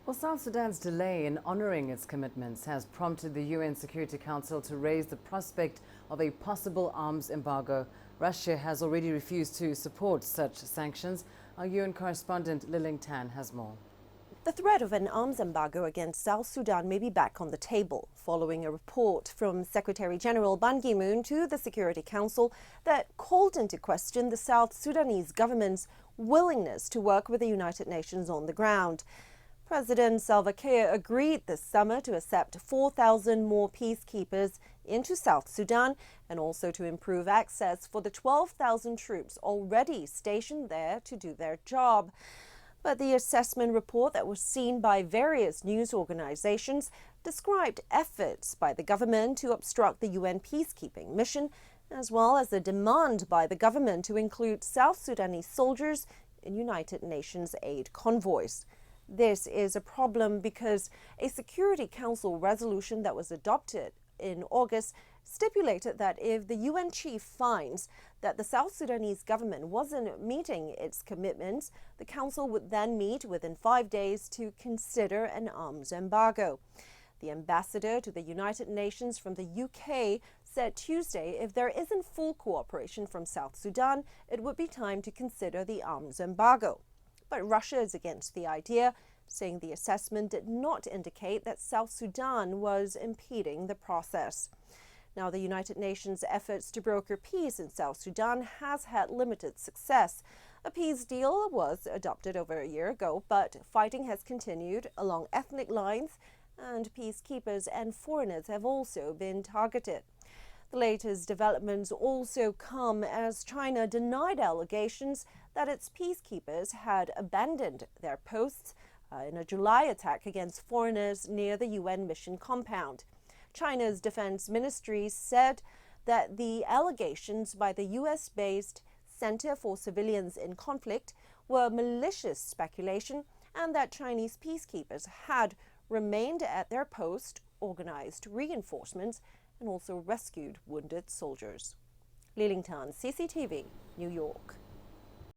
Well, South Sudan's delay in honouring its commitments has prompted the UN Security Council to raise the prospect of a possible arms embargo. Russia has already refused to support such sanctions. Our UN correspondent Liling Tan has more. The threat of an arms embargo against South Sudan may be back on the table, following a report from Secretary General Ban Ki-moon to the Security Council that called into question the South Sudanese government's willingness to work with the United Nations on the ground. President Salva Kiir agreed this summer to accept 4,000 more peacekeepers into South Sudan and also to improve access for the 12,000 troops already stationed there to do their job. But the assessment report that was seen by various news organizations described efforts by the government to obstruct the UN peacekeeping mission, as well as a demand by the government to include South Sudanese soldiers in United Nations aid convoys. This is a problem because a Security Council resolution that was adopted in August stipulated that if the UN chief finds that the South Sudanese government wasn't meeting its commitments, the Council would then meet within 5 days to consider an arms embargo. The ambassador to the United Nations from the UK said Tuesday if there isn't full cooperation from South Sudan, it would be time to consider the arms embargo. But Russia is against the idea, saying the assessment did not indicate that South Sudan was impeding the process. Now, the United Nations' efforts to broker peace in South Sudan has had limited success. A peace deal was adopted over a year ago, but fighting has continued along ethnic lines, and peacekeepers and foreigners have also been targeted. The latest developments also come as China denied allegations that its peacekeepers had abandoned their posts in a July attack against foreigners near the UN mission compound. China's defense ministry said that the allegations by the US-based Center for Civilians in Conflict were malicious speculation and that Chinese peacekeepers had remained at their post, organized reinforcements, and also rescued wounded soldiers. Liling Tan, CCTV, New York.